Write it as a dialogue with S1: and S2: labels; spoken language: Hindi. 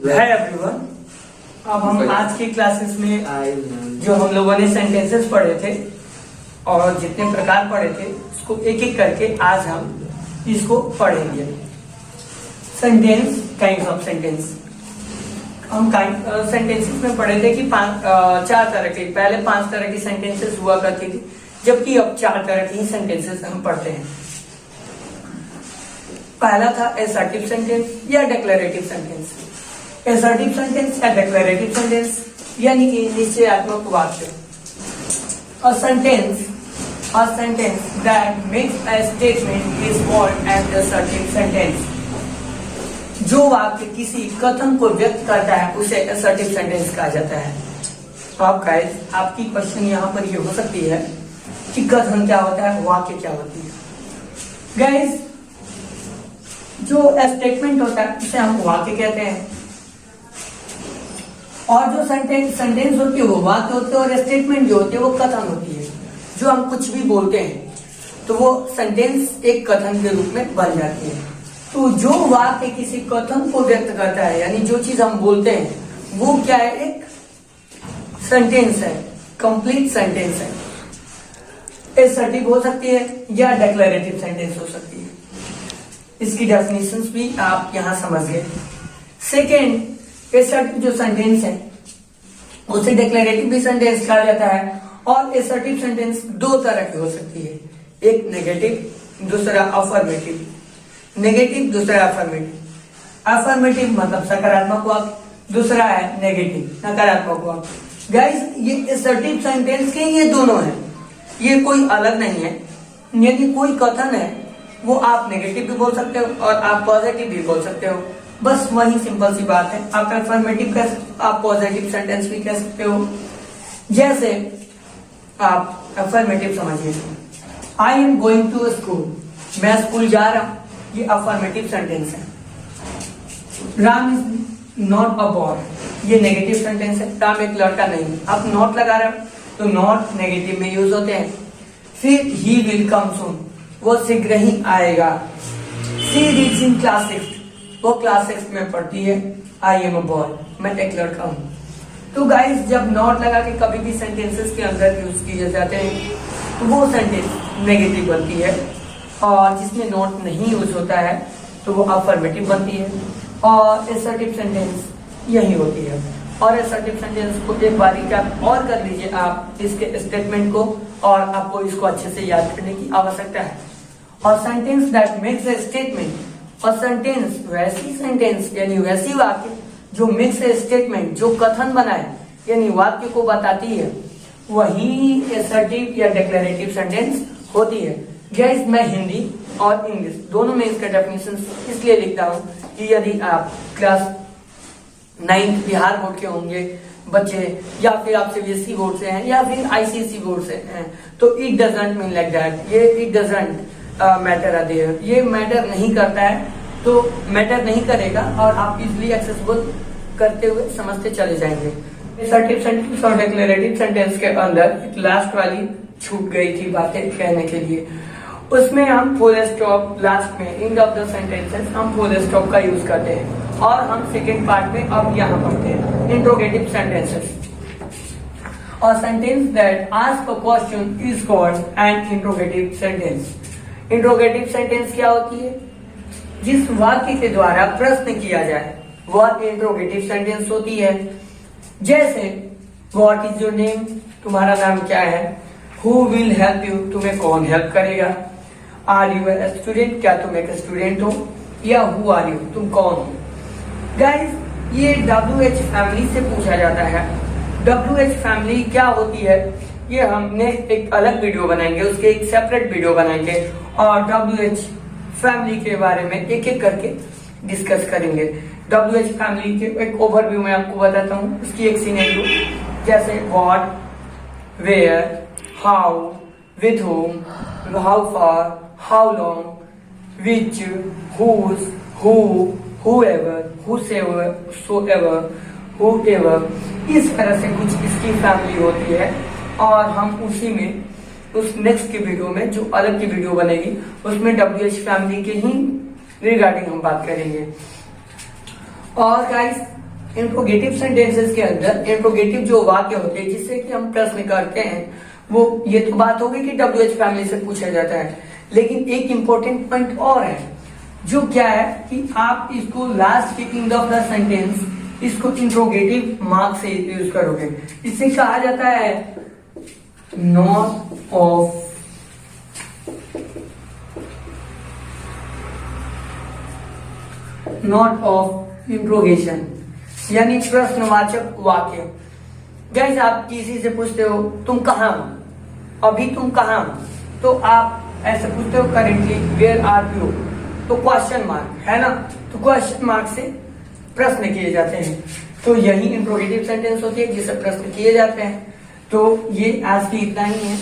S1: Hi everyone. अब हम आज की क्लासेस में जो हम लोगों ने सेंटेंसेस पढ़े थे और जितने प्रकार पढ़े थे उसको एक एक करके आज हम इसको पढ़ेंगे। Sentence, kinds of sentence. हम सेंटेंसेस में पढ़े थे कि चार तरह के, पहले 5 तरह की सेंटेंसेस हुआ करती थी, जबकि अब 4 तरह की सेंटेंसेस हम पढ़ते हैं। पहला था असर्टिव सेंटेंस या डिक्लेरेटिव सेंटेंस। असर्टिव सेंटेंस या डिक्लेरेटिव सेंटेंस यानी कि निश्चयात्मक वाक्य। A sentence that makes a statement is called an assertive sentence. जो वाक्य किसी कथन को व्यक्त करता है उसे assertive sentence कहा जाता है। तो आप गाइस, आपकी क्वेश्चन यहाँ पर ये हो सकती है कि कथन क्या होता है, वाक्य क्या होती है। गाइस, जो स्टेटमेंट होता है उसे हम वाक्य कहते हैं, और जो सेंटेंस होती है वो वाक्य होती है, और स्टेटमेंट जो होती है वो कथन होती है। जो हम कुछ भी बोलते हैं तो वो सेंटेंस एक कथन के रूप में बन जाती है। तो जो वाक्य किसी कथन को व्यक्त करता है, यानी जो चीज हम बोलते हैं वो क्या है, एक सेंटेंस है, कंप्लीट सेंटेंस है। असर्टिव हो सकती है या डिक्लेरेटिव सेंटेंस हो सकती है। इसकी डेफिनेशंस भी आप यहां समझ गए। सेकेंड, असर्टिव जो सेंटेंस है उसे डिक्लेरेटिव भी सेंटेंस कहा जाता है। और असर्टिव सेंटेंस 2 तरह की हो सकती है, एक नेगेटिव, दूसरा अफर्मेटिव। नेगेटिव, दूसरा अफर्मेटिव। अफर्मेटिव मतलब सकारात्मक वाक्य, दूसरा है नेगेटिव, नकारात्मक वाक्य। गाइस, ये असर्टिव सेंटेंस के ये दोनों हैं, ये कोई अलग नहीं है। यदि कोई कथन है वो आप नेगेटिव भी बोल सकते हो और आप पॉजिटिव भी बोल सकते हो, बस वही सिंपल सी बात है। आप अफर्मेटिव कह, आप पॉजिटिव सेंटेंस भी कह सकते हो। जैसे आप अफर्मेटिव समझिए, I am going to school, मैं स्कूल जा रहा हूं, ये अफर्मेटिव सेंटेंस है। Ram is not a boy, ये नेगेटिव सेंटेंस है, राम एक लड़का नहीं। आप नॉट लगा रहे हो तो नॉट नेगेटिव में यूज होते हैं। फिर ही विल कम सून, वो शीघ्र ही आएगा। शी रीड्स इन क्लास 6, वो क्लास 6 में पढ़ती है। आई एम अ बॉय, मैं एक लड़का हूं। तो गाइस, जब नॉट लगा के कभी भी सेंटेंसेस के अंदर यूज किए जाते हैं तो वो सेंटेंस नेगेटिव बनती है, और जिसमें नॉट नहीं यूज होता है तो वो अफर्मेटिव बनती है। और असर्टिव सेंटेंस यही होती है। और असर्टिव सेंटेंस को एक बारी क्या और कर लीजिए आप इसके स्टेटमेंट को, और आपको इसको अच्छे से याद करने की आवश्यकता है। और sentence that makes a statement, और सेंटेंस वैसी सेंटेंस यानी वैसी वाक्य जो मेक्स अ स्टेटमेंट, जो कथन बनाए यानी वाक्य को बताती है, वही असर्टिव या डिक्लेरेटिव सेंटेंस होती है। गाइस, मैं हिंदी और इंग्लिश दोनों में इसका डेफिनेशन इसलिए लिखता हूं कि यदि आप क्लास 9 बिहार बोर्ड के होंगे बच्चे, या फिर आप सीबीएसई बोर्ड से हैं या फिर आईसीएसई बोर्ड से हैं, तो it doesn't mean like that, ये it doesn't matter a there, ये मैटर नहीं करता है, तो मैटर नहीं करेगा और आप इजिली एक्सेसिबल करते हुए समझते चले जाएंगे। असर्टिव सेंटेंस और डिक्लेरेटिव सेंटेंस के अंदर एक लास्ट वाली छूट गई थी बातें कहने के लिए, उसमें हम फुल स्टॉप लास्ट में, एंड ऑफ द सेंटेंसेस हम फुल स्टॉप का यूज करते हैं। और हम सेकेंड पार्ट में अब यहाँ पढ़ते हैं इंट्रोगेटिव सेंटेंसेस। और sentence that ask a question is called an interrogative sentence. Interrogative sentence क्या होती है? जिस वाक्य के द्वारा प्रश्न किया जाए वह इंट्रोगेटिव सेंटेंस होती है। जैसे व्हाट इज योर नेम, तुम्हारा नाम क्या है। हु विल हेल्प यू, तुम्हें कौन हेल्प करेगा। आर यू ए स्टूडेंट, क्या तुम एक स्टूडेंट हो। या हु आर यू, तुम कौन हो। गाइस, ये WH फैमिली से पूछा जाता है। WH फैमिली क्या होती है ये हमने एक अलग वीडियो बनाएंगे, उसके एक सेपरेट वीडियो बनाएंगे और WH फैमिली के बारे में एक एक करके डिस्कस करेंगे। WH फैमिली के एक ओवरव्यू में आपको बताता हूँ, उसकी एक सिनेरियो, जैसे what, where, how, with whom, how far, how long, which, whose, who, whoever, whosoever, soever, whoever, इस तरह से कुछ इसकी फैमिली होती है। और हम उसी में उस नेक्स्ट की वीडियो में जो अलग की वीडियो बनेगी उसमें WH फैमिली के ही रिगार्डिंग हम बात करेंगे। और गाइस, इंट्रोगेटिव सेंटेंसेस के अंदर इंट्रोगेटिव जो वाक्य होते हैं जिससे कि हम प्रश्न करते हैं, वो ये तो बात होगी कि WH फैमिली से पूछा जाता है, लेकिन एक इंपॉर्टेंट पॉइंट और है, जो क्या है कि आप इसको last keeping of the sentence इसको इंट्रोगेटिव मार्क से यूज करोगे। इसे कहा जाता है नॉट ऑफ इंट्रोगेशन, यानी प्रश्नवाचक वाक्य। गाइस, आप किसी से पूछते हो तुम कहाँ हो, अभी तुम कहाँ हो, तो आप ऐसे पूछते हो करेंटली वेयर आर यू, तो क्वेश्चन मार्क है ना, तो क्वेश्चन मार्क से प्रश्न किए जाते हैं। तो यही इंट्रोगेटिव सेंटेंस होती है जिससे प्रश्न किए जाते हैं। तो ये आज की इतना ही है।